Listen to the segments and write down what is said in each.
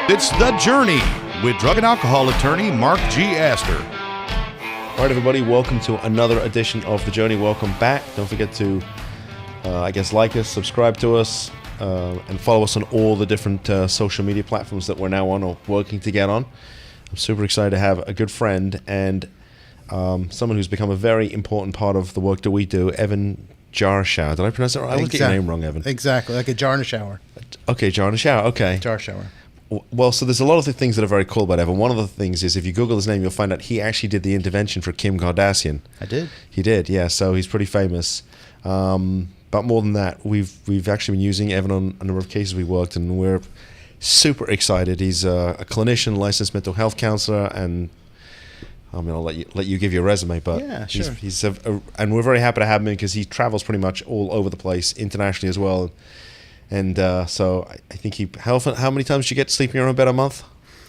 It's The Journey with drug and alcohol attorney Mark G. Astor. All right, everybody, welcome to another edition of The Journey. Welcome back. Don't forget to, like us, subscribe to us, and follow us on all the different social media platforms that we're now on or working to get on. I'm super excited to have a good friend and someone who's become a very important part of the work that we do, Evan Jarschauer. Did I pronounce that right? I always get your name wrong, Evan. Exactly, like a Jarschauer. Okay, Jarschauer, okay. Jarschauer. Well, so there's a lot of the things that are very cool about Evan. One of the things is if you Google his name, you'll find out he actually did the intervention for Kim Kardashian. I did. He did, yeah. So he's pretty famous. But more than that, we've actually been using Evan on a number of cases we worked, and we're super excited. He's a clinician, licensed mental health counselor, and I mean, I'll let you give your resume, but yeah, sure. he's and we're very happy to have him because he travels pretty much all over the place internationally as well. And so I think how many times do you get to sleep in your own bed a month?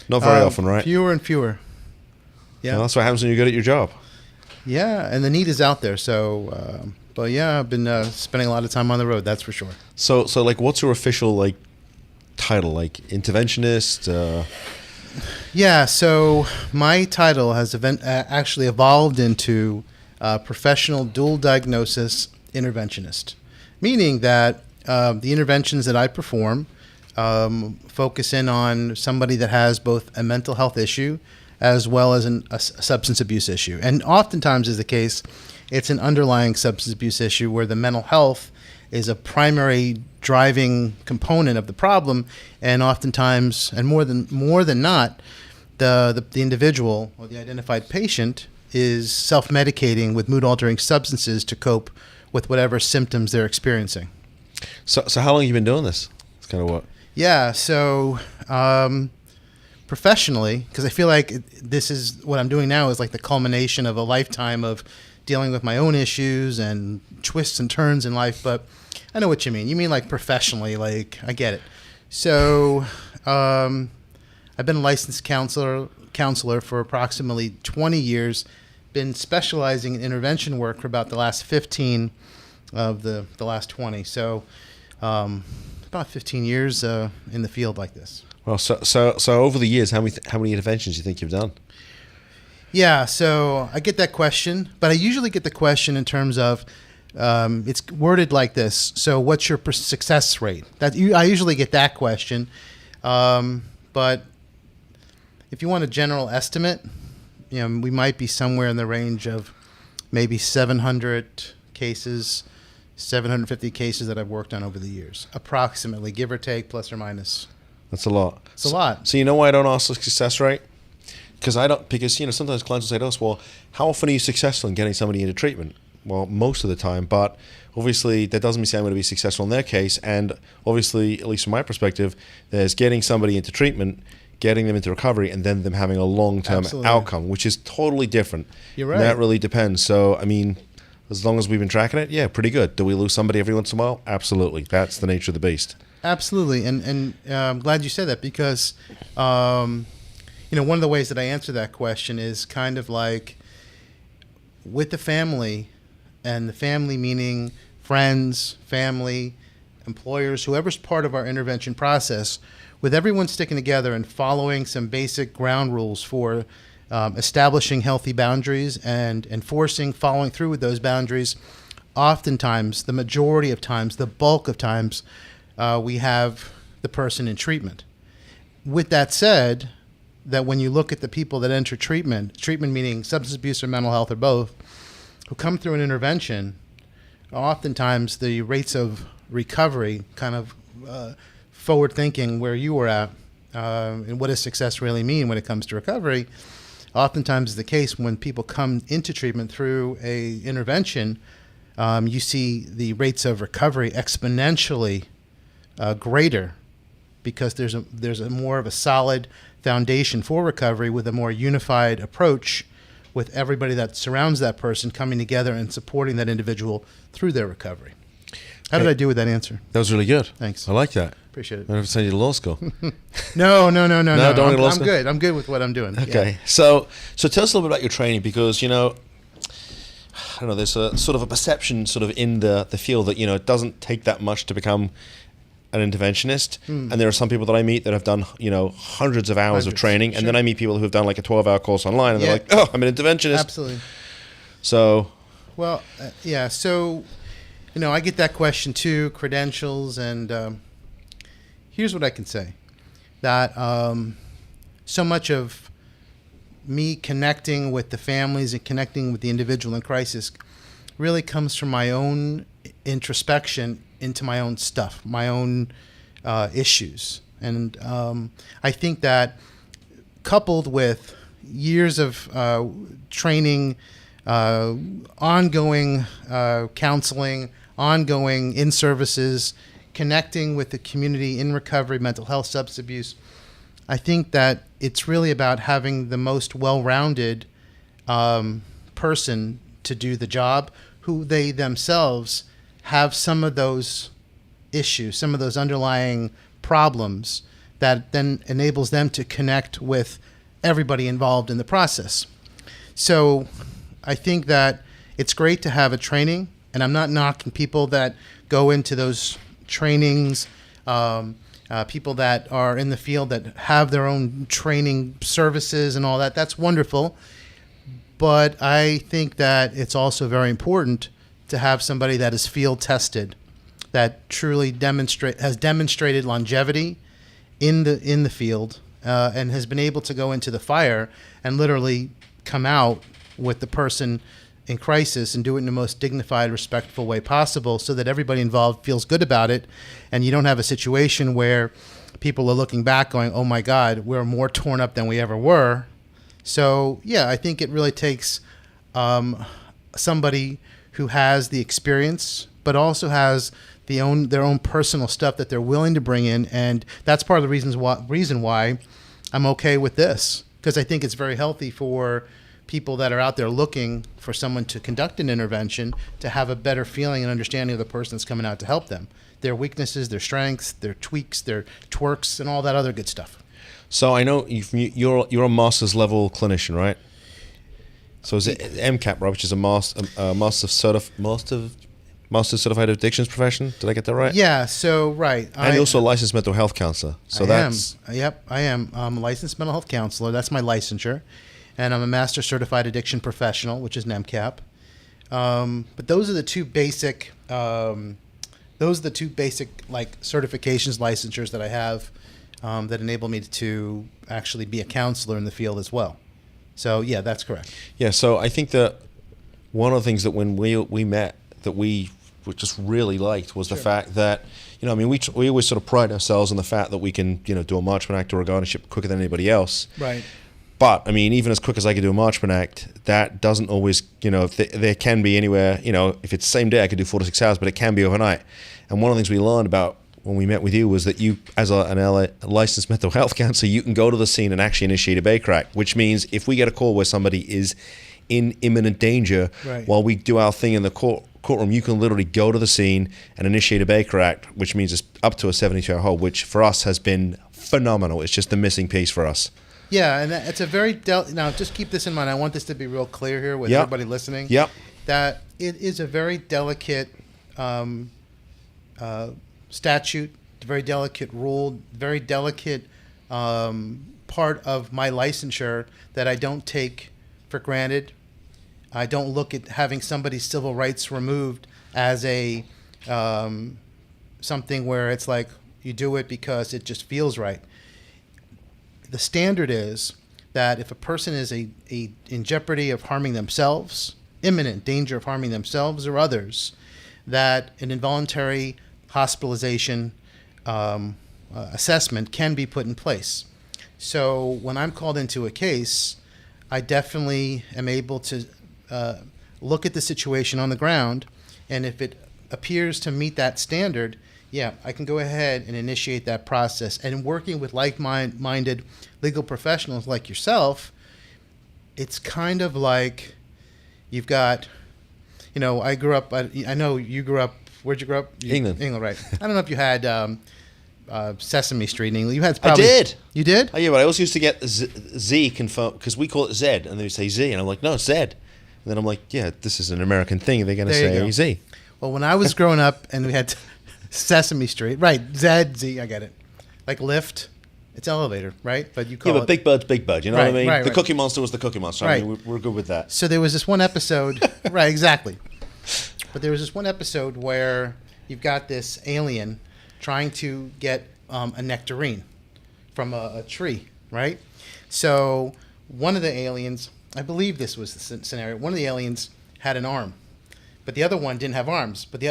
Not very often, right? Fewer and fewer. Yeah. Well, that's what happens when you're good at your job. Yeah, and the need is out there. So, but yeah, I've been spending a lot of time on the road. That's for sure. So like, what's your official title? Like interventionist? Yeah. So my title has actually evolved into professional dual diagnosis interventionist, meaning that the interventions that I perform focus in on somebody that has both a mental health issue as well as a substance abuse issue. And oftentimes is the case, it's an underlying substance abuse issue where the mental health is a primary driving component of the problem, and oftentimes, and more than not, the individual or the identified patient is self-medicating with mood-altering substances to cope with whatever symptoms they're experiencing. So how long have you been doing this? It's kind of what? Yeah, so professionally, because I feel like this is what I'm doing now is like the culmination of a lifetime of dealing with my own issues and twists and turns in life. But I know what you mean. You mean like professionally, like I get it. So I've been a licensed counselor for approximately 20 years, been specializing in intervention work for about the last 15 of the last 20. So about 15 years in the field like this. Well, so over the years, how many interventions do you think you've done? Yeah, so I get that question, but I usually get the question in terms of it's worded like this. So what's your success rate? I usually get that question. But if you want a general estimate, we might be somewhere in the range of maybe 700 cases, 750 cases that I've worked on over the years, approximately, give or take, plus or minus. That's a lot. It's a lot. So you know why I don't ask the success rate? Because sometimes clients will say to us, well, how often are you successful in getting somebody into treatment? Well, most of the time, but obviously that doesn't mean I'm going to be successful in their case. And obviously, at least from my perspective, there's getting somebody into treatment, getting them into recovery, and then them having a long-term outcome, which is totally different. You're right. And that really depends. So, I mean, as long as we've been tracking it, yeah, pretty good. Do we lose somebody every once in a while? Absolutely. That's the nature of the beast. Absolutely. And I'm glad you said that because, one of the ways that I answer that question is kind of like with the family, and the family meaning friends, family, employers, whoever's part of our intervention process, with everyone sticking together and following some basic ground rules for establishing healthy boundaries and following through with those boundaries, oftentimes, the majority of times, the bulk of times, we have the person in treatment. With that said, that when you look at the people that enter treatment meaning substance abuse or mental health or both, who come through an intervention, oftentimes the rates of recovery, kind of forward thinking where you were at, and what does success really mean when it comes to recovery, oftentimes is the case when people come into treatment through a intervention, you see the rates of recovery exponentially greater because there's a more of a solid foundation for recovery with a more unified approach with everybody that surrounds that person coming together and supporting that individual through their recovery. How did I do with that answer? That was really good. Thanks. I like that. Appreciate it. I'm going to send you to law school. No. Don't go to law I'm school? good. I'm good with what I'm doing. Okay. Yeah. So tell us a little bit about your training because, I don't know, there's a sort of a perception sort of in the field that, it doesn't take that much to become an interventionist, and there are some people that I meet that have done, hundreds of hours of training, and then I meet people who have done like a 12-hour course online, and they're like, oh, I'm an interventionist. Absolutely. So, well, yeah. So, I get that question too, credentials, and here's what I can say: that so much of me connecting with the families and connecting with the individual in crisis really comes from my own introspection into my own stuff, my own issues. And I think that coupled with years of training, ongoing counseling, ongoing in-services, connecting with the community in recovery, mental health, substance abuse, I think that it's really about having the most well-rounded person to do the job, who they themselves have some of those issues, some of those underlying problems that then enables them to connect with everybody involved in the process. So I think that it's great to have a training, and I'm not knocking people that go into those trainings, people that are in the field that have their own training services and all that. That's wonderful. But I think that it's also very important to have somebody that is field tested, that truly has demonstrated longevity in the field, and has been able to go into the fire and literally come out with the person in crisis and do it in the most dignified, respectful way possible, so that everybody involved feels good about it, and you don't have a situation where people are looking back going, oh my God, we're more torn up than we ever were. So yeah, I think it really takes somebody who has the experience, but also has their own personal stuff that they're willing to bring in, and that's part of the reason why I'm okay with this, because I think it's very healthy for people that are out there looking for someone to conduct an intervention to have a better feeling and understanding of the person that's coming out to help them, their weaknesses, their strengths, their tweaks, their twerks, and all that other good stuff. So I know you're a master's level clinician, right? So is it MCAP, right, which is a master certified addictions profession? Did I get that right? Yeah. So right. And you're also a licensed mental health counselor. So I am. I'm a licensed mental health counselor. That's my licensure, and I'm a master certified addiction professional, which is an MCAP. But those are the two basic. Like certifications, licensures that I have, that enable me to actually be a counselor in the field as well. So yeah, that's correct. Yeah, so I think that one of the things that when we met that we just really liked was the fact that, we always sort of pride ourselves on the fact that we can, do a Marchman Act or a guardianship quicker than anybody else. Right. But, even as quick as I could do a Marchman Act, that doesn't always, there can be anywhere, if it's the same day, I could do 4 to 6 hours, but it can be overnight. And one of the things we learned about when we met with you was that you, as a licensed mental health counselor, you can go to the scene and actually initiate a Baker Act, which means if we get a call where somebody is in imminent danger, right, while we do our thing in the courtroom, you can literally go to the scene and initiate a Baker Act, which means it's up to a 72-hour hold, which for us has been phenomenal. It's just the missing piece for us. Yeah, and it's a very now just keep this in mind. I want this to be real clear here with everybody listening. Yep. That it is a very delicate statute, very delicate rule, very delicate part of my licensure that I don't take for granted. I don't look at having somebody's civil rights removed as a something where it's like you do it because it just feels right. The standard is that if a person is in jeopardy of harming themselves, imminent danger of harming themselves or others, that an involuntary hospitalization assessment can be put in place. So when I'm called into a case, I definitely am able to look at the situation on the ground, and if it appears to meet that standard, I can go ahead and initiate that process. And working with like-minded legal professionals like yourself, it's kind of like you've got, I grew up, I know you grew up, where'd you grow up? England. England, right. I don't know if you had Sesame Street in England. You had probably, I did. You did? Oh, yeah, but I also used to get Z confirmed, because we call it Z, and they would say Z, and I'm like, no, it's Z. And then I'm like, yeah, this is an American thing. They're going to say Z. Well, when I was growing up and we had Sesame Street, right? Z, I get it. Like lift, it's elevator, right? But you call Yeah, but Big Bird's Big Bird. You know what I mean? Right, the right. Cookie Monster was the Cookie Monster. I mean, we're good with that. So there was this one episode, right? Exactly. But there was this one episode where you've got this alien trying to get a nectarine from a tree, right? So one of the aliens, I believe this was the scenario. One of the aliens had an arm, but the other one didn't have arms. But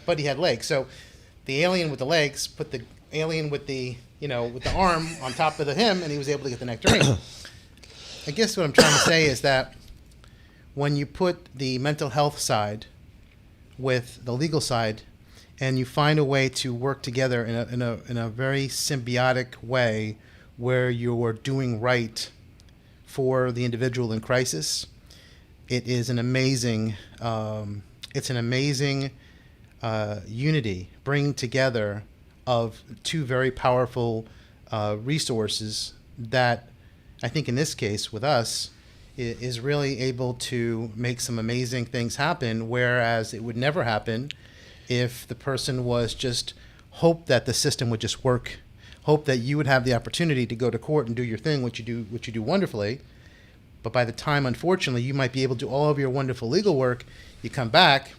but he had legs. So the alien with the legs put the alien with the with the arm on top of him, and he was able to get the nectarine. I guess what I'm trying to say is that when you put the mental health side with the legal side, and you find a way to work together in a very symbiotic way, where you're doing right for the individual in crisis, it is an amazing. It's an amazing unity, bringing together of two very powerful resources that I think in this case with us is really able to make some amazing things happen, whereas it would never happen if the person was just hope that the system would just work, hope that you would have the opportunity to go to court and do your thing, which you do wonderfully. But by the time, unfortunately, you might be able to do all of your wonderful legal work, you come back,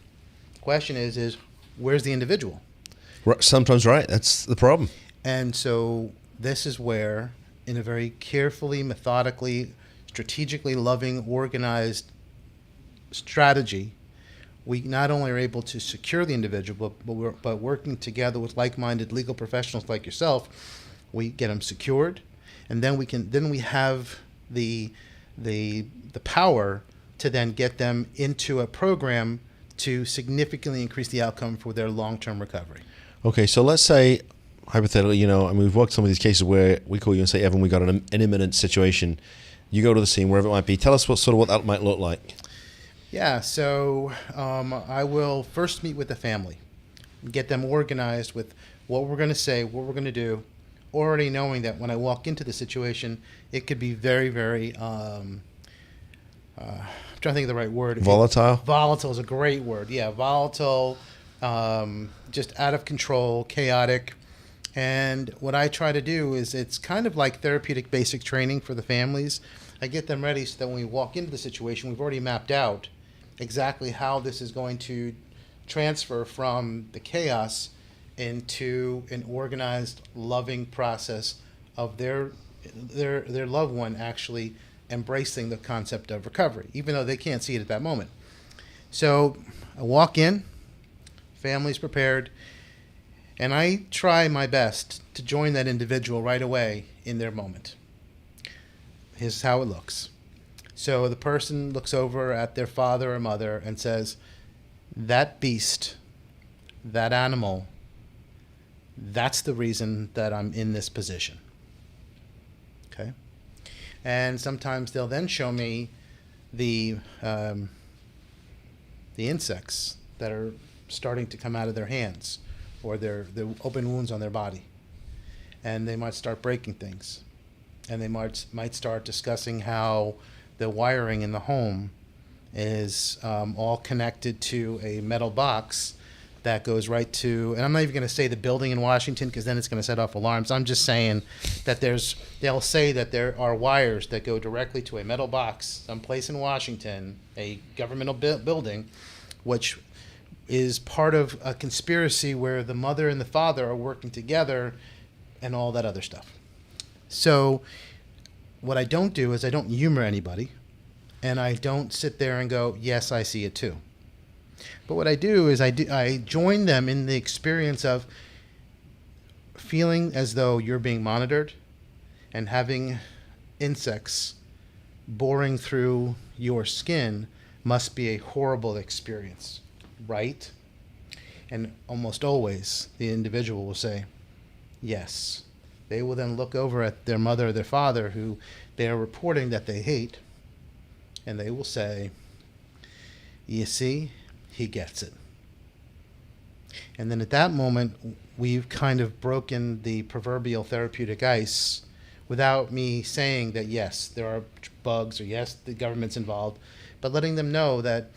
the question is where's the individual? Sometimes, right. That's the problem. And so this is where, in a very carefully, methodically, strategically loving, organized strategy, we not only are able to secure the individual, but working together with like-minded legal professionals like yourself, we get them secured, and then we have the power to then get them into a program to significantly increase the outcome for their long-term recovery. Okay, so let's say, hypothetically, we've worked some of these cases where we call you and say, Evan, we got an imminent situation. You go to the scene, wherever it might be. Tell us what that might look like. Yeah, so I will first meet with the family, get them organized with what we're going to say, what we're going to do, already knowing that when I walk into the situation, it could be very, very, I'm trying to think of the right word. Volatile? Volatile is a great word. Yeah, volatile, just out of control, chaotic. And what I try to do is it's kind of like therapeutic basic training for the families. I get them ready so that when we walk into the situation, we've already mapped out exactly how this is going to transfer from the chaos into an organized, loving process of their loved one actually embracing the concept of recovery, even though they can't see it at that moment. So I walk in, family's prepared, and I try my best to join that individual right away in their moment. Here's how it looks. So the person looks over at their father or mother and says, that beast, that animal, that's the reason that I'm in this position. Okay? And sometimes they'll then show me the insects that are starting to come out of their hands, or their open wounds on their body. And they might start breaking things. And they might start discussing how the wiring in the home is all connected to a metal box that goes right to, and I'm not even going to say the building in Washington because then it's going to set off alarms. I'm just saying that they'll say that there are wires that go directly to a metal box someplace in Washington, a governmental building, which is part of a conspiracy where the mother and the father are working together and all that other stuff. So what I don't do is I don't humor anybody, and I don't sit there and go, yes, I see it too. But what I do is I join them in the experience of feeling as though you're being monitored and having insects boring through your skin must be a horrible experience, right? And almost always the individual will say, yes. They will then look over at their mother or their father who they are reporting that they hate, and they will say, you see, he gets it. And then at that moment, we've kind of broken the proverbial therapeutic ice without me saying that, yes, there are bugs, or yes, the government's involved, but letting them know that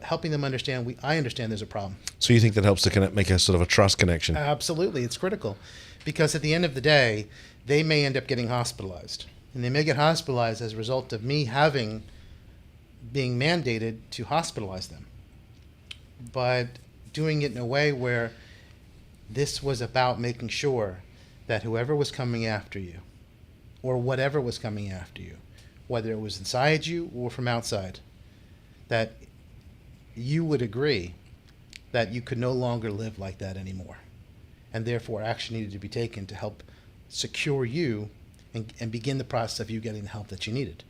helping them understand, I understand there's a problem. So you think that helps to make a sort of a trust connection? Absolutely. It's critical because at the end of the day, they may end up getting hospitalized. And they may get hospitalized as a result of me being mandated to hospitalize them. But doing it in a way where this was about making sure that whoever was coming after you, or whatever was coming after you, whether it was inside you or from outside, that you would agree that you could no longer live like that anymore. And therefore action needed to be taken to help secure you and begin the process of you getting the help that you needed.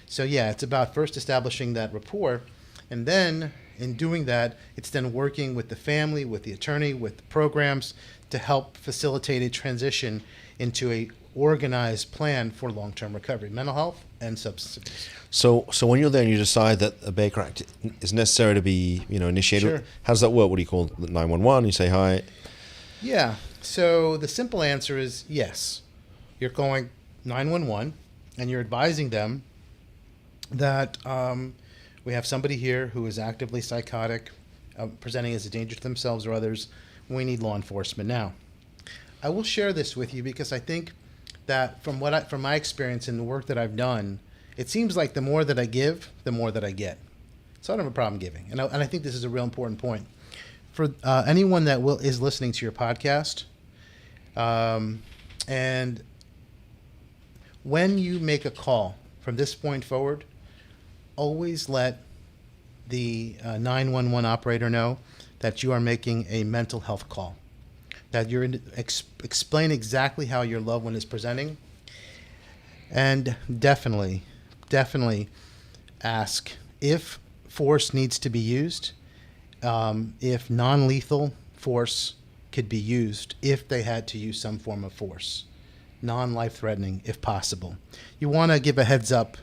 So yeah, it's about first establishing that rapport, and then in doing that, it's then working with the family, with the attorney, with the programs to help facilitate a transition into a organized plan for long-term recovery, mental health and substance abuse. So when you're there and you decide that a Baker Act is necessary to be, initiated, Sure. How does that work? What do you call 911? You say hi. Yeah. So the simple answer is yes. You're calling 911 and you're advising them that we have somebody here who is actively psychotic, presenting as a danger to themselves or others. We need law enforcement now. I will share this with you because I think that from my experience in the work that I've done, it seems like the more that I give, the more that I get. So I don't have a problem giving, and I think this is a real important point for anyone that is listening to your podcast. And when you make a call from this point forward, always let the 911 operator know that you are making a mental health call, that you're explain exactly how your loved one is presenting, and definitely ask if force needs to be used, if non-lethal force could be used if they had to use some form of force, non-life-threatening if possible. You want to give a heads up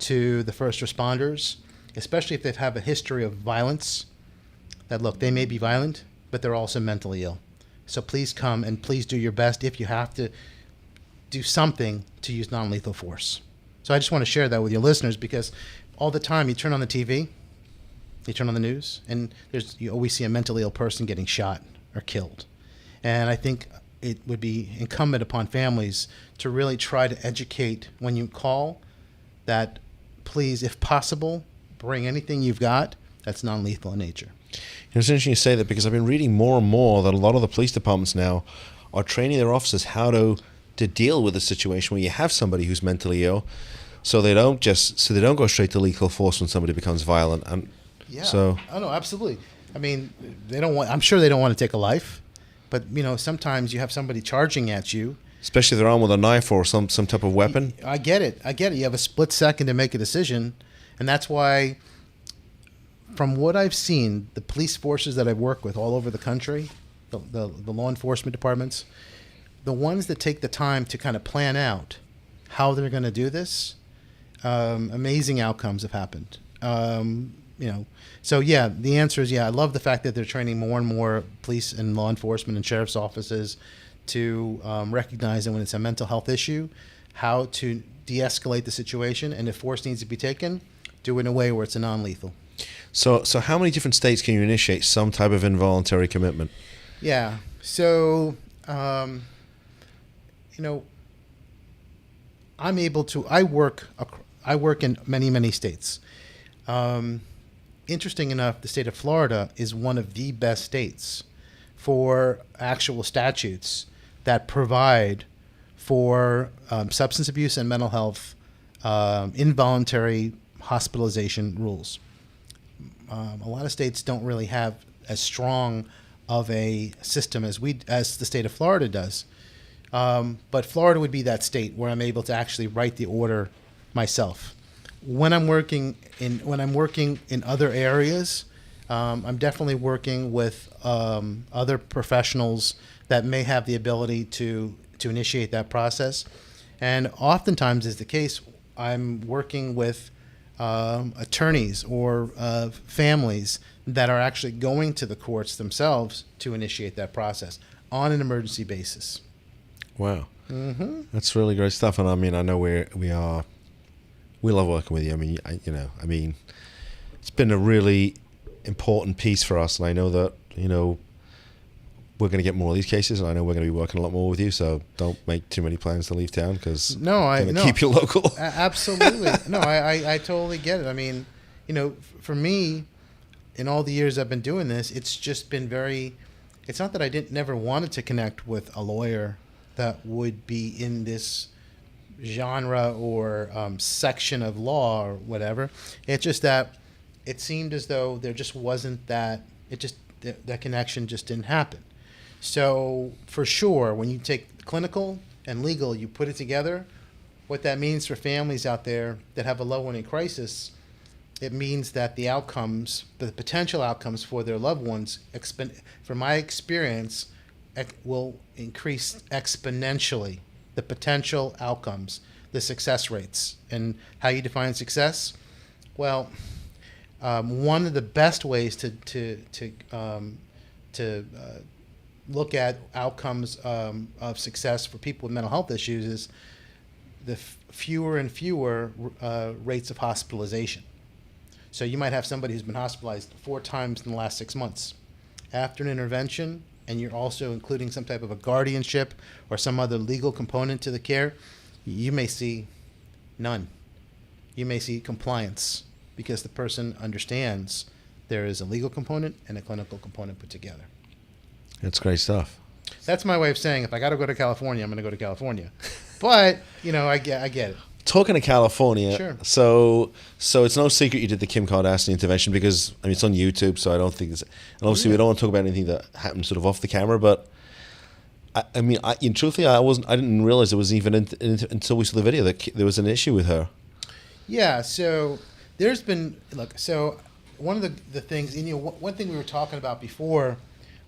to the first responders, especially if they have a history of violence, that look, they may be violent, but they're also mentally ill. So please come and please do your best if you have to do something to use non-lethal force. So I just want to share that with your listeners because all the time you turn on the TV, you turn on the news, and you always see a mentally ill person getting shot or killed. And I think it would be incumbent upon families to really try to educate when you call that please, if possible, bring anything you've got that's non-lethal in nature. It's interesting you say that because I've been reading more and more that a lot of the police departments now are training their officers how to deal with a situation where you have somebody who's mentally ill, so they don't go straight to lethal force when somebody becomes violent. And yeah. So, oh no, absolutely. I mean, I'm sure they don't want to take a life, but sometimes you have somebody charging at you, especially if they're armed with a knife or some type of weapon. I get it. You have a split second to make a decision, and that's why, from what I've seen, the police forces that I've worked with all over the country, the law enforcement departments, the ones that take the time to kind of plan out how they're going to do this, amazing outcomes have happened. So yeah, the answer is yeah. I love the fact that they're training more and more police and law enforcement and sheriff's offices to recognize that when it's a mental health issue, how to de-escalate the situation, and if force needs to be taken, do it in a way where it's a non-lethal. So how many different states can you initiate some type of involuntary commitment? Yeah. So, I'm able to. I work in many states. Interesting enough, the state of Florida is one of the best states for actual statutes that provide for substance abuse and mental health involuntary hospitalization rules. A lot of states don't really have as strong of a system as the state of Florida does. But Florida would be that state where I'm able to actually write the order myself. When I'm working in other areas, I'm definitely working with other professionals that may have the ability to initiate that process. And oftentimes is the case, I'm working with attorneys or families that are actually going to the courts themselves to initiate that process on an emergency basis. Wow. Mm-hmm. That's really great stuff. And I mean, I know we love working with you. I mean, it's been a really important piece for us. And I know that we're going to get more of these cases, and I know we're going to be working a lot more with you, so don't make too many plans to leave town, because keep you local. Absolutely. No, I totally get it. I mean, for me, in all the years I've been doing this, it's just been it's not that I never wanted to connect with a lawyer that would be in this genre or section of law or whatever. It's just that it seemed as though there just wasn't that connection just didn't happen. So for sure, when you take clinical and legal, you put it together, what that means for families out there that have a loved one in crisis, it means that the outcomes, the potential outcomes for their loved ones, from my experience, will increase exponentially. The potential outcomes, the success rates. And how you define success? Well, one of the best ways to look at outcomes of success for people with mental health issues is the fewer and fewer rates of hospitalization. So you might have somebody who's been hospitalized 4 times in the last 6 months. After an intervention, and you're also including some type of a guardianship or some other legal component to the care, you may see none. You may see compliance, because the person understands there is a legal component and a clinical component put together. That's great stuff. That's my way of saying, if I got to go to California, I'm going to go to California. But, I get it. Talking to California, sure. So it's no secret you did the Kim Kardashian intervention, because it's on YouTube, so I don't think it's. And obviously, we don't want to talk about anything that happened sort of off the camera. But truthfully, I didn't realize it was even until we saw the video that there was an issue with her. Yeah. So there's been So one of the things, one thing we were talking about before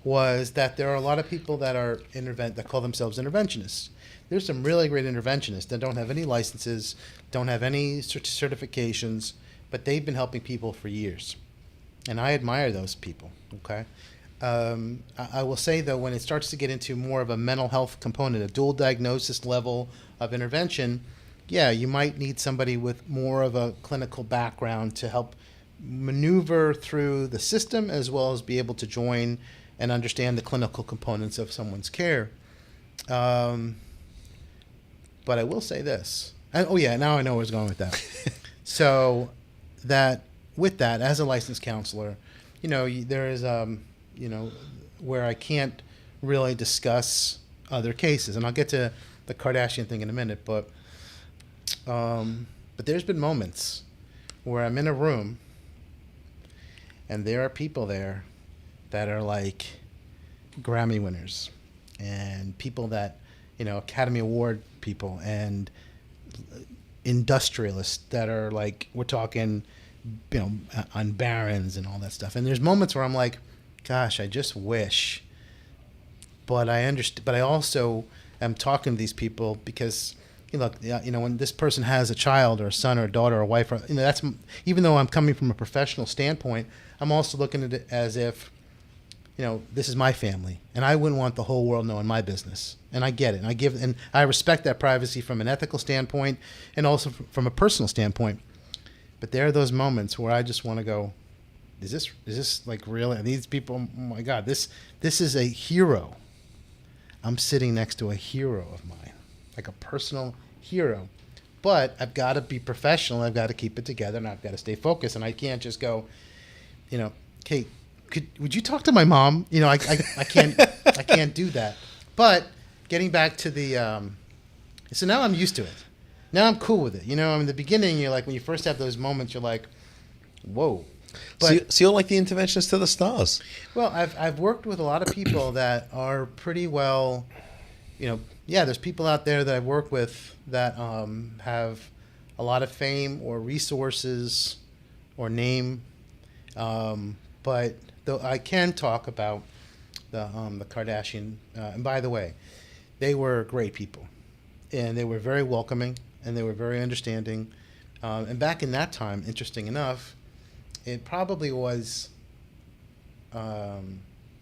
was that there are a lot of people that are that call themselves interventionists. There's some really great interventionists that don't have any licenses, don't have any certifications, but they've been helping people for years. And I admire those people, okay? I will say, though, when it starts to get into more of a mental health component, a dual diagnosis level of intervention, yeah, you might need somebody with more of a clinical background to help maneuver through the system, as well as be able to join and understand the clinical components of someone's care. But I will say this. Now I know where it's going with that. So with that, as a licensed counselor, there is, where I can't really discuss other cases. And I'll get to the Kardashian thing in a minute. But there's been moments where I'm in a room and there are people there that are like Grammy winners and people that, Academy Award people and industrialists that are like, we're talking, on barons and all that stuff. And there's moments where I'm like, gosh, I just wish. But I understand. But I also am talking to these people because, when this person has a child or a son or a daughter or a wife, that's, even though I'm coming from a professional standpoint, I'm also looking at it as if, this is my family, and I wouldn't want the whole world knowing my business. And I get it, and I respect that privacy from an ethical standpoint, and also from a personal standpoint. But there are those moments where I just want to go, is this like real? And these people, oh my God, this is a hero. I'm sitting next to a hero of mine, like a personal hero. But I've got to be professional. I've got to keep it together, and I've got to stay focused. And I can't just go, Kate, would you talk to my mom? I can't do that. But getting back to the, so now I'm used to it. Now I'm cool with it. In the beginning, you're like, when you first have those moments, you're like, whoa. But, so you're like the interventionist to the stars. Well, I've worked with a lot of people that are pretty well, there's people out there that I've worked with that have a lot of fame or resources or name. But though I can talk about the Kardashian, and by the way, they were great people, and they were very welcoming, and they were very understanding. And back in that time, interesting enough, it probably was a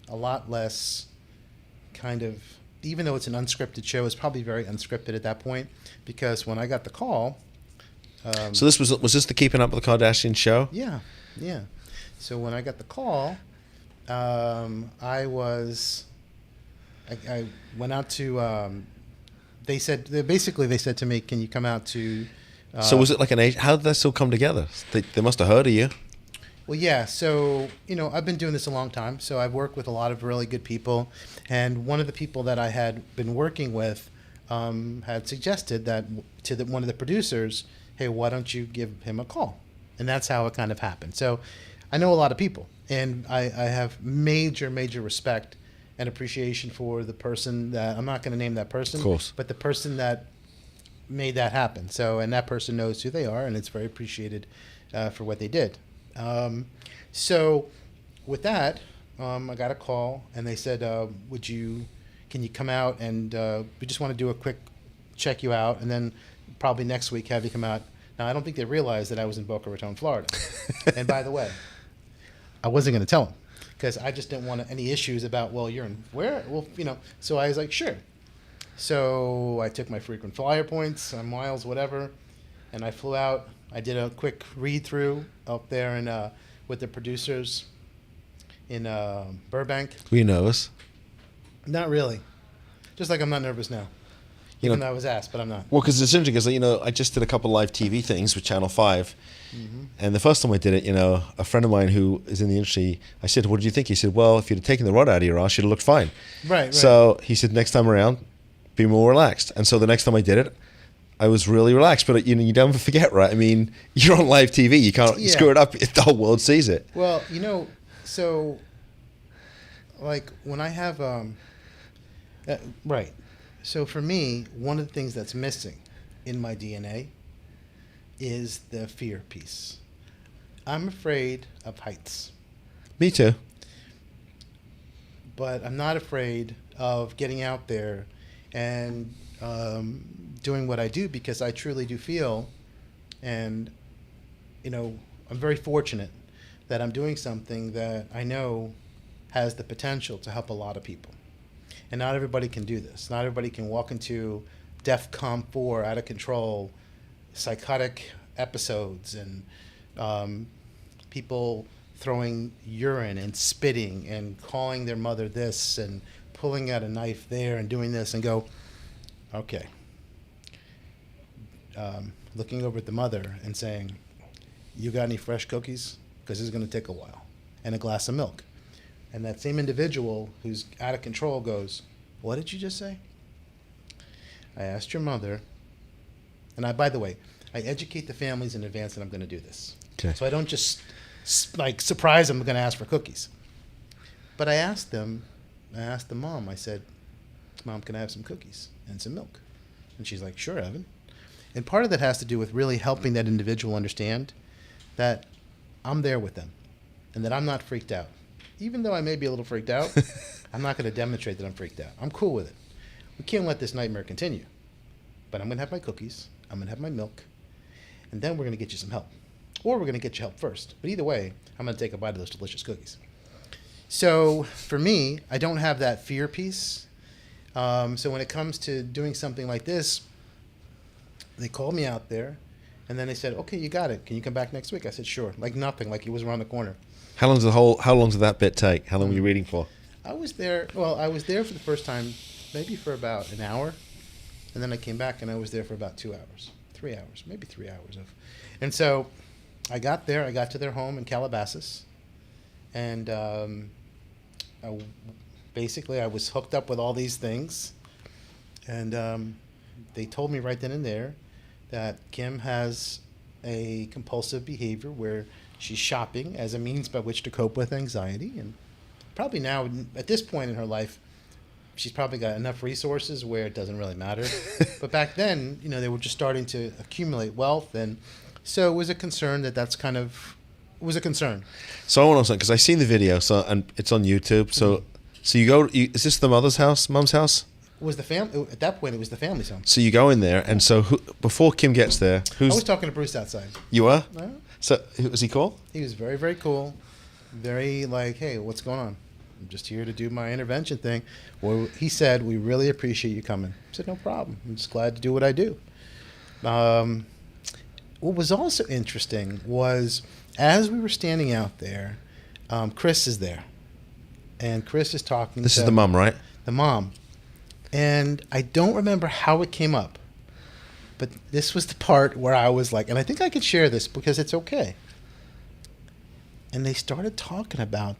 lot less kind of, even though it's an unscripted show, it's probably very unscripted at that point, because when I got the call. So this was this the Keeping Up with the Kardashian show? Yeah. So when I got the call, I went out to. They said to me, "Can you come out to?" So was it like an age? How did that still come together? They must have heard of you. Well, yeah. So, I've been doing this a long time. So I've worked with a lot of really good people. And one of the people that I had been working with had suggested that to one of the producers, hey, why don't you give him a call? And that's how it kind of happened. So I know a lot of people. And I have major, major respect and appreciation for the person that, I'm not going to name that person. Of course. But the person that made that happen. So, and that person knows who they are, and it's very appreciated for what they did. So with that, I got a call, and they said, can you come out, and we just want to do a quick check you out, and then probably next week have you come out. Now, I don't think they realized that I was in Boca Raton, Florida. And by the way, I wasn't going to tell them, because I just didn't want any issues about, well, you're in where? Well, so I was like, sure. So I took my frequent flyer points, miles, whatever, and I flew out. I did a quick read-through up there with the producers in Burbank. Were you nervous? Not really. Just like I'm not nervous now. Even though I was asked, but I'm not. Well, because it's interesting, because I just did a couple live TV things with Channel 5, and the first time I did it, a friend of mine who is in the industry, I said, what did you think? He said, well, if you'd have taken the rod out of your ass, you'd have looked fine. Right. So he said, next time around, be more relaxed. And so the next time I did it, I was really relaxed. But you never forget, right? I mean, you're on live TV. You can't screw it up if the whole world sees it. Well, so like when I have right. So for me, one of the things that's missing in my DNA is the fear piece. I'm afraid of heights. Me too. But I'm not afraid of getting out there and doing what I do, because I truly do feel, and I'm very fortunate that I'm doing something that I know has the potential to help a lot of people. And not everybody can do this. Not everybody can walk into DEFCON 4, out of control, psychotic episodes, and people throwing urine and spitting and calling their mother this and pulling out a knife there and doing this, and go, okay. Looking over at the mother and saying, you got any fresh cookies? Because it's going to take a while. And a glass of milk. And that same individual who's out of control goes, what did you just say? I asked your mother. And by the way, I educate the families in advance that I'm going to do this. Okay. So I don't just surprise them, I'm going to ask for cookies. But I asked the mom, I said, Mom, can I have some cookies and some milk? And she's like, sure, Evan. And part of that has to do with really helping that individual understand that I'm there with them and that I'm not freaked out. Even though I may be a little freaked out, I'm not going to demonstrate that I'm freaked out. I'm cool with it. We can't let this nightmare continue. But I'm going to have my cookies. I'm going to have my milk. And then we're going to get you some help. Or we're going to get you help first. But either way, I'm going to take a bite of those delicious cookies. So for me, I don't have that fear piece. So when it comes to doing something like this, they called me out there. And then they said, okay, you got it. Can you come back next week? I said, sure. Like nothing. Like it was around the corner. How long did that bit take? How long were you reading for? I was there for the first time, maybe for about an hour. And then I came back and I was there for about 2 hours, 3 hours, maybe 3 hours. And so I got there, I got to their home in Calabasas. And I was hooked up with all these things. And they told me right then and there that Kim has a compulsive behavior where she's shopping as a means by which to cope with anxiety. And probably now, at this point in her life, she's probably got enough resources where it doesn't really matter. But back then, they were just starting to accumulate wealth. And so it was a concern it was a concern. So I want to know something, because I seen the video, and it's on YouTube. So you go, is this the mum's house? Was the family at that point? It was the family's home. So you go in there, and so before Kim gets there, I was talking to Bruce outside. You were? Uh-huh. So was he cool? He was very, very cool. Very like, hey, what's going on? I'm just here to do my intervention thing. Well, he said, we really appreciate you coming. I said, no problem. I'm just glad to do what I do. What was also interesting was, as we were standing out there, Chris is there. and Chris is talking. This is the mom, right? The mom. And I don't remember how it came up, but this was the part where I was like, and I think I could share this because it's okay. And they started talking about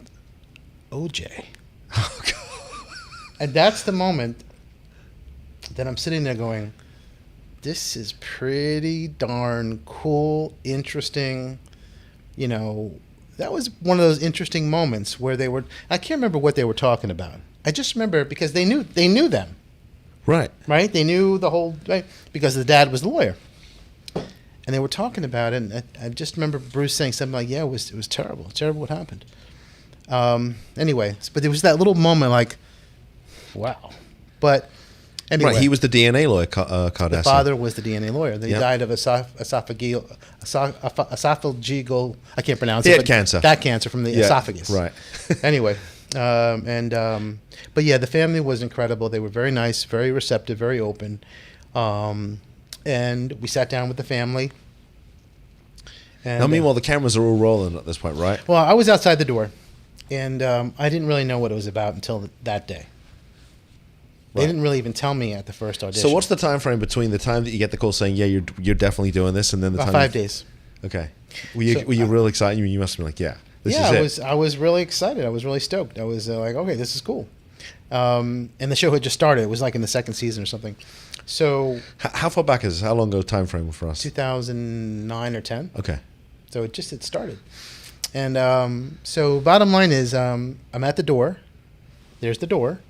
OJ. Oh, God. And that's the moment that I'm sitting there going, this is pretty darn cool, interesting. You know, that was one of those interesting moments where they were, I can't remember what they were talking about. I just remember because they knew them. Right. Right? They knew the whole, right? Because the dad was the lawyer. And they were talking about it, and I just remember Bruce saying something like, yeah, it was terrible. It's terrible what happened. Anyway, but there was that little moment like, wow. But anyway. Right, he was the DNA lawyer, Kardashian. The father was the DNA lawyer. He Yep. died of esophageal, I can't pronounce He it. had cancer. That cancer from the Yeah, esophagus. right. Anyway, but yeah, the family was incredible. They were very nice, very receptive, very open. And we sat down with the family. And, Now, meanwhile, the cameras are all rolling at this point, right? well, I was outside the door, and I didn't really know what it was about until that day. They Right. didn't really even tell me at the first audition. So what's the time frame between the time that you get the call saying, yeah, you're definitely doing this, and then the about time 5 days. Okay. Were you real excited? You must have been like, yeah, this is it. I was really excited. I was really stoked. I was like, okay, this is cool. And the show had just started. It was like in the second season or something. So How far back is this? How long ago time frame for us? 2009 or 10. Okay. So it started. And so bottom line is I'm at the door. There's the door.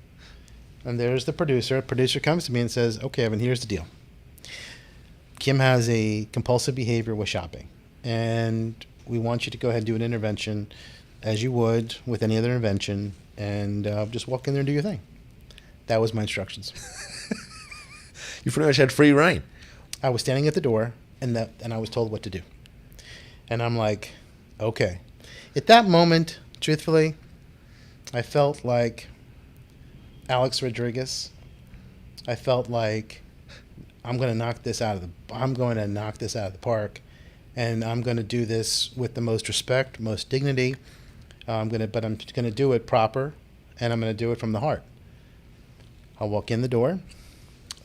And there's the producer. Producer comes to me and says, okay, Evan, here's the deal. Kim has a compulsive behavior with shopping. And we want you to go ahead and do an intervention as you would with any other intervention. And just walk in there and do your thing. That was my instructions. You pretty much had free reign. I was standing at the door, and I was told what to do. And I'm like, okay. At that moment, truthfully, I felt like Alex Rodriguez. I felt like I'm going to knock this out of the park, and I'm going to do this with the most respect, most dignity. But I'm going to do it proper, and I'm going to do it from the heart. I'll walk in the door.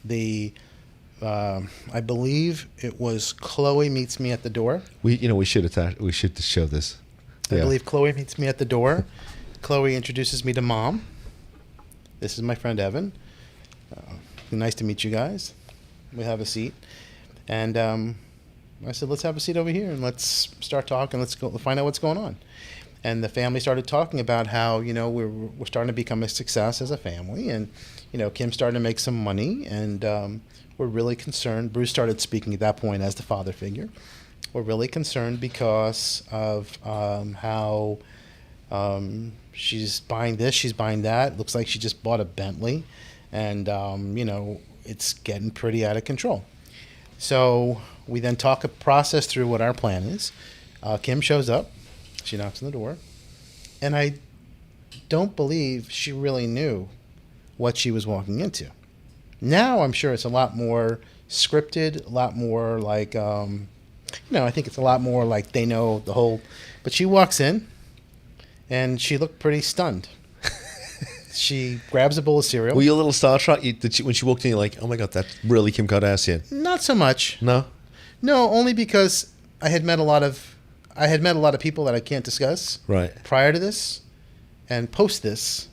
I believe it was Chloe meets me at the door. We should show this. I believe Chloe meets me at the door. Chloe introduces me to Mom. This is my friend Evan. Nice to meet you guys. We have a seat. And I said, let's have a seat over here and let's start talking. Let's go find out what's going on. And the family started talking about how, we're starting to become a success as a family. And, Kim's starting to make some money. And we're really concerned. Bruce started speaking at that point as the father figure. We're really concerned because of how she's buying this, she's buying that. Looks like she just bought a Bentley. And, it's getting pretty out of control. So we then talk a process through what our plan is. Kim shows up. She knocks on the door. And I don't believe she really knew what she was walking into. Now I'm sure it's a lot more scripted, a lot more like, I think it's a lot more like they know the whole. But she walks in, and she looked pretty stunned. She grabs a bowl of cereal. Were you a little starstruck? When she walked in, you're like, oh my God, that's really Kim Kardashian. Not so much. No? No, only because I had met a lot of people that I can't discuss prior to this and post this.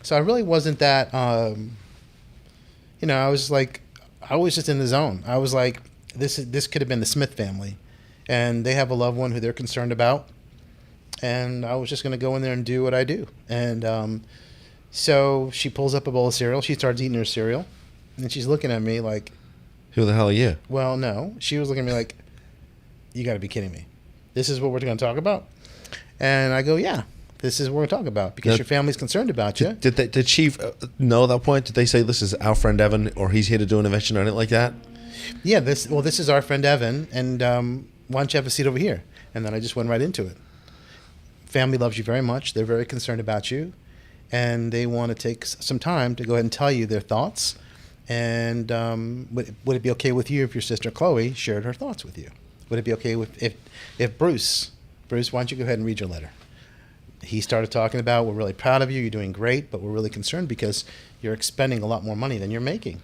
So I really wasn't that, I was just in the zone. I was like, this could have been the Smith family, and they have a loved one who they're concerned about, and I was just going to go in there and do what I do. And so she pulls up a bowl of cereal. She starts eating her cereal, and she's looking at me like, who the hell are you? Well, no. She was looking at me like, you got to be kidding me. This is what we're going to talk about? And I go, yeah, this is what we're going to talk about because your family's concerned about you. Did she know at that point? Did they say, this is our friend Evan, or he's here to do an intervention or anything like that? Yeah, this is our friend Evan, and why don't you have a seat over here? And then I just went right into it. Family loves you very much. They're very concerned about you, and they want to take some time to go ahead and tell you their thoughts. And would it be okay with you if your sister Chloe shared her thoughts with you? Would it be okay if Bruce, why don't you go ahead and read your letter? he started talking about, we're really proud of you, you're doing great, but we're really concerned because you're expending a lot more money than you're making.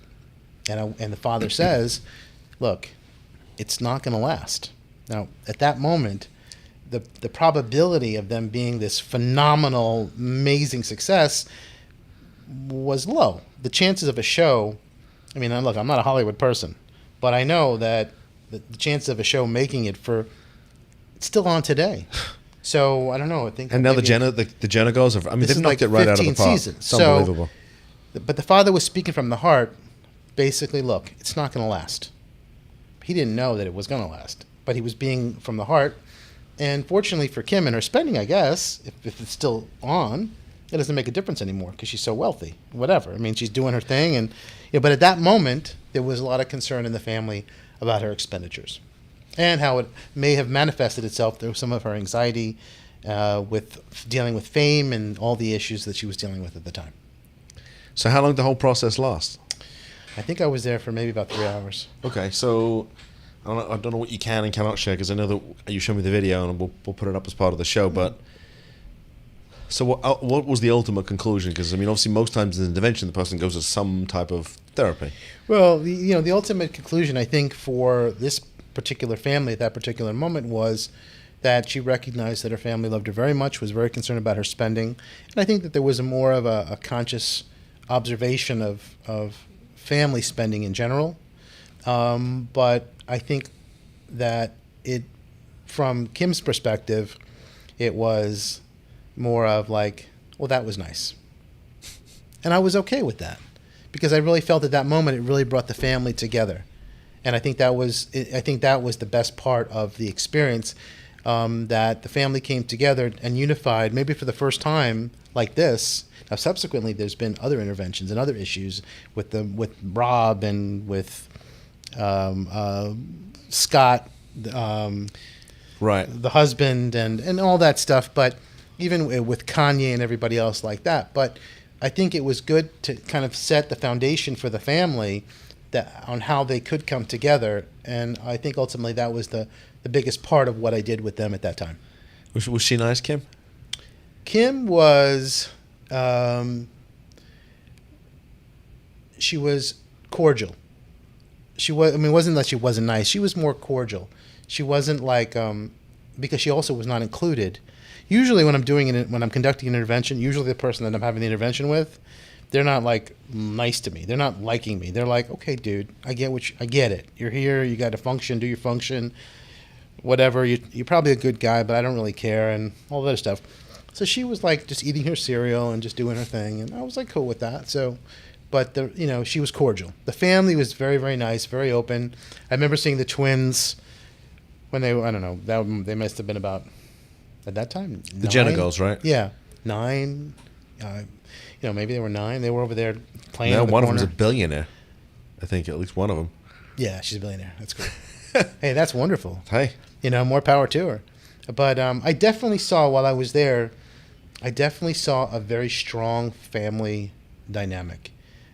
And the father says, look, it's not going to last. Now, at that moment, the probability of them being this phenomenal, amazing success was low. The chances of a show, I mean, look, I'm not a Hollywood person, but I know that the chances of a show making it it's still on today. So I don't know. I think. And now the Jenner girls have. I mean, they've knocked it right out of the park. Seasons. It's unbelievable. But the father was speaking from the heart. Basically, look, it's not going to last. He didn't know that it was going to last, but he was being from the heart. And fortunately for Kim and her spending, I guess, if it's still on, it doesn't make a difference anymore because she's so wealthy. Whatever. I mean, she's doing her thing, and but at that moment, there was a lot of concern in the family about her expenditures and how it may have manifested itself through some of her anxiety with dealing with fame and all the issues that she was dealing with at the time. So how long did the whole process last? I think I was there for maybe about 3 hours. Okay, so I don't know what you can and cannot share because I know that you showed me the video and we'll put it up as part of the show. But so what was the ultimate conclusion? Because I mean, obviously, most times in intervention, the person goes to some type of therapy. Well, the ultimate conclusion, I think, for this particular family at that particular moment was that she recognized that her family loved her very much, was very concerned about her spending, and I think that there was more of a conscious observation of family spending in general. But I think that from Kim's perspective, it was more of like, well, that was nice. And I was okay with that because I really felt at that moment it really brought the family together. And I think that was the best part of the experience, that the family came together and unified, maybe for the first time like this. Now, subsequently, there's been other interventions and other issues with Rob and with Scott, right, the husband, and all that stuff. But even with Kanye and everybody else like that. But I think it was good to kind of set the foundation for the family on how they could come together. And I think ultimately that was the biggest part of what I did with them at that time. Was she nice, Kim? Kim was... she was cordial. She was. I mean, it wasn't that she wasn't nice. She was more cordial. She wasn't like because she also was not included. Usually, when I'm conducting an intervention, usually the person that I'm having the intervention with, they're not like nice to me. They're not liking me. They're like, okay, dude, I get it. You're here. You got to function. Do your function. Whatever. You're probably a good guy, but I don't really care and all that stuff. So she was like just eating her cereal and just doing her thing, and I was like cool with that. So, but she was cordial. The family was very, very nice, very open. I remember seeing the twins when they they must have been about at that time the Jenner girls, right? Yeah, 9. Maybe they were 9. They were over there playing. Now in the one corner. of them's a billionaire. I think at least one of them. Yeah, she's a billionaire. That's cool. Hey, that's wonderful. Hey, more power to her. But I definitely saw while I was there. I definitely saw a very strong family dynamic.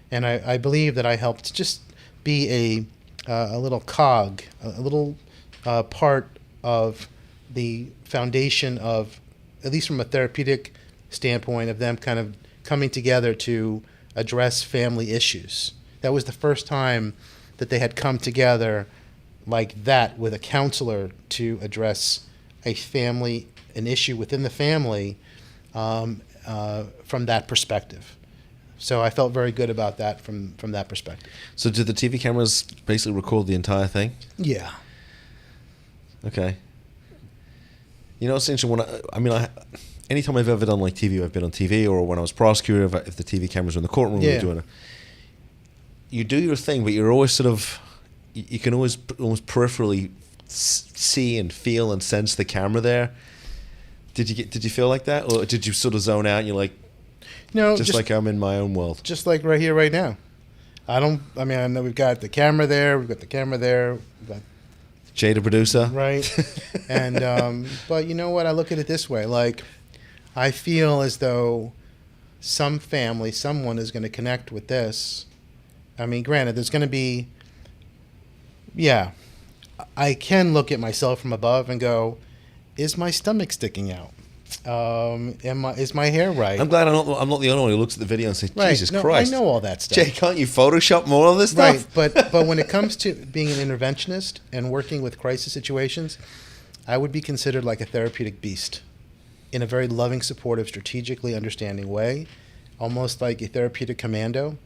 And I believe that I helped just be a little cog, a little part of the foundation of, at least from a therapeutic standpoint, of them kind of coming together to address family issues. That was the first time that they had come together like that with a counselor to address an issue within the family from that perspective. So I felt very good about that from that perspective. So did the TV cameras basically record the entire thing? Yeah. Okay. It's interesting. Anytime I've ever done like TV, I've been on TV, or when I was prosecutor, if the TV cameras were in the courtroom, we were doing it. You do your thing, but you're always sort of, you can always almost peripherally see and feel and sense the camera there. Did you feel like that, or did you sort of zone out and you're like, no, just like I'm in my own world? Just like right here, right now. I know we've got the camera there, we've got Jay, the producer. Right. And, but you know what? I look at it this way. Like, I feel as though some family, someone is going to connect with this. I mean, granted, there's going to be, I can look at myself from above and go, is my stomach sticking out? Is my hair right? I'm glad I'm not the only one who looks at the video and says, Right. Jesus No, Christ. I know all that stuff. Jay, can't you Photoshop more of this Right, stuff? but when it comes to being an interventionist and working with crisis situations, I would be considered like a therapeutic beast in a very loving, supportive, strategically understanding way, almost like a therapeutic commando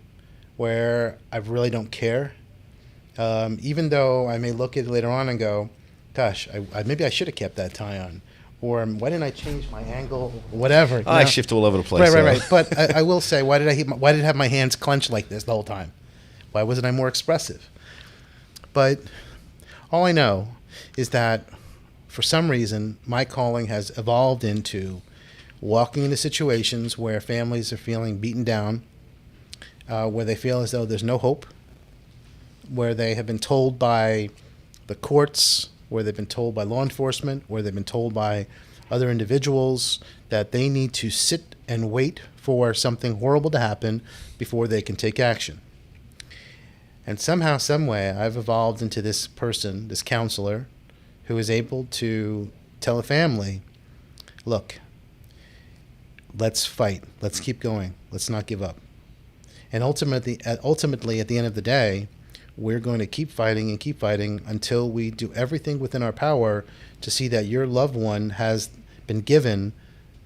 where I really don't care. Even though I may look at it later on and go, gosh, maybe I should have kept that tie on. Or why didn't I change my angle? Whatever. I shift all over the place. Right. But I will say, why did I have my hands clenched like this the whole time? Why wasn't I more expressive? But all I know is that for some reason, my calling has evolved into walking into situations where families are feeling beaten down, where they feel as though there's no hope, where they have been told by the courts, where they've been told by law enforcement, where they've been told by other individuals that they need to sit and wait for something horrible to happen before they can take action. And somehow, some way, I've evolved into this person, this counselor, who is able to tell a family, look, let's fight, let's keep going, let's not give up. And ultimately, at the end of the day, we're going to keep fighting until we do everything within our power to see that your loved one has been given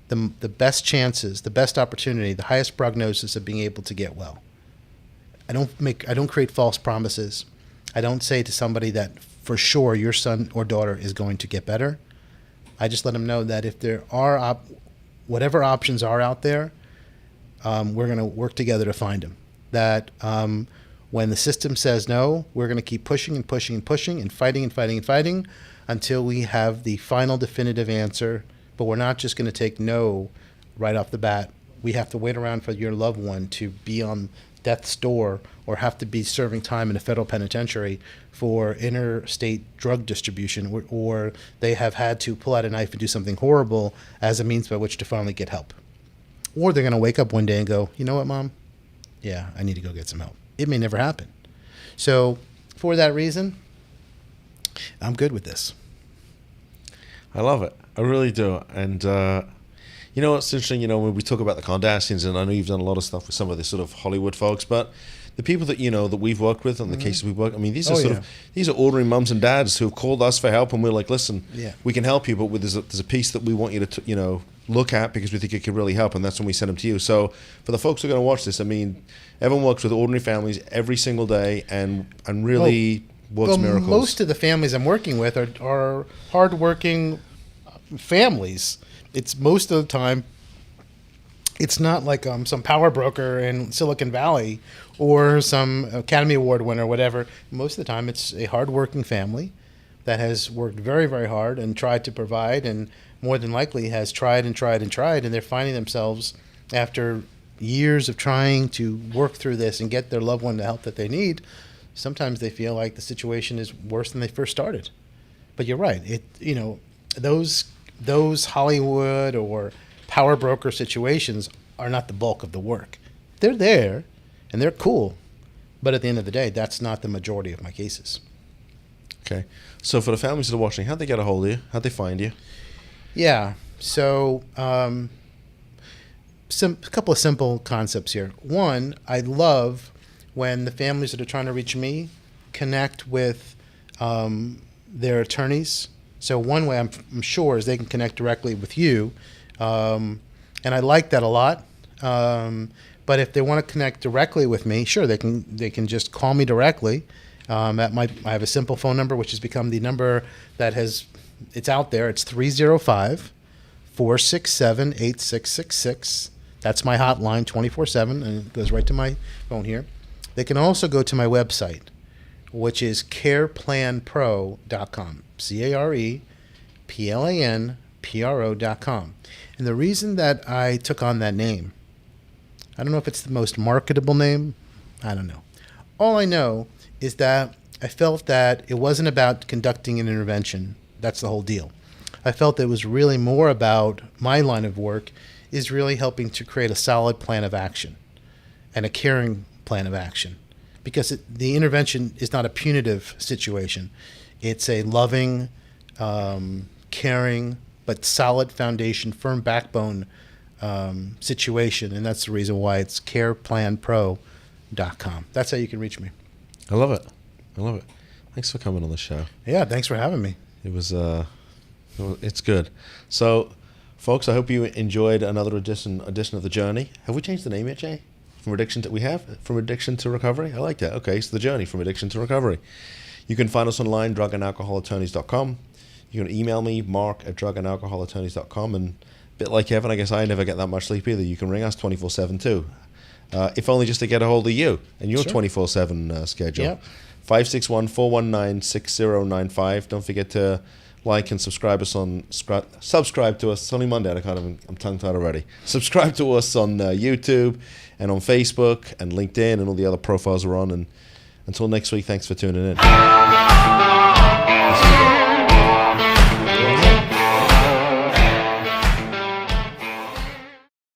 the best chances, the best opportunity, the highest prognosis of being able to get well. I don't create false promises. I don't say to somebody that for sure your son or daughter is going to get better. I just let them know that if there are whatever options are out there, we're going to work together to find them. That when the system says no, we're going to keep pushing and fighting until we have the final definitive answer. But we're not just going to take no right off the bat. We have to wait around for your loved one to be on death's door or have to be serving time in a federal penitentiary for interstate drug distribution, or they have had to pull out a knife and do something horrible as a means by which to finally get help. Or they're going to wake up one day and go, you know what, Mom? Yeah, I need to go get some help. It may never happen. So for that reason, I'm good with this. I love it. I really do. And you know what's interesting, when we talk about the Kardashians, and I know you've done a lot of stuff with some of the sort of Hollywood folks, but the people that that we've worked with and the cases we've worked, I mean, these are these are ordinary mums and dads who have called us for help, and we're like, listen, we can help you, but there's a piece that we want you to look at because we think it could really help, and that's when we send them to you. So for the folks who are going to watch this, I mean, Evan works with ordinary families every single day and really works miracles. Most of the families I'm working with are hardworking families. It's most of the time, it's not like some power broker in Silicon Valley or some Academy Award winner or whatever. Most of the time, it's a hardworking family that has worked very, very hard and tried to provide, and more than likely has tried, and they're finding themselves after years of trying to work through this and get their loved one the help that they need. Sometimes they feel like the situation is worse than they first started. But you're right. Those Hollywood or power broker situations are not the bulk of the work. They're there, and they're cool. But at the end of the day, that's not the majority of my cases. Okay. So for the families that are watching, how'd they get a hold of you? How'd they find you? Yeah. So a couple of simple concepts here. One, I love when the families that are trying to reach me connect with their attorneys. So one way I'm sure is they can connect directly with you, and I like that a lot. But if they want to connect directly with me, sure, they can just call me directly. I have a simple phone number, which has become the number that it's out there. It's 305-467-8666. That's my hotline, 24/7, and it goes right to my phone here. They can also go to my website, which is careplanpro.com, careplanpro.com. And the reason that I took on that name, I don't know if it's the most marketable name. I don't know. All I know is that I felt that it wasn't about conducting an intervention. That's the whole deal. I felt that it was really more about my line of work is really helping to create a solid plan of action and a caring plan of action. Because the intervention is not a punitive situation. It's a loving, caring, but solid foundation, firm backbone situation. And that's the reason why it's careplanpro.com. That's how you can reach me. I love it. Thanks for coming on the show. Yeah, thanks for having me. It's good. So, folks, I hope you enjoyed another edition of The Journey. Have we changed the name yet, Jay? From addiction to recovery? I like that. Okay, so The Journey from addiction to recovery. You can find us online, drugandalcoholattorneys.com. You can email me, mark@drugandalcoholattorneys.com. And a bit like Evan, I guess I never get that much sleep either. You can ring us 24/7 too. If only just to get a hold of you and your 24/7 schedule. Yep. 561-419-6095. Don't forget to like and subscribe to us. It's only Monday. I'm tongue-tied already. Subscribe to us on YouTube and on Facebook and LinkedIn and all the other profiles we're on. And until next week, thanks for tuning in.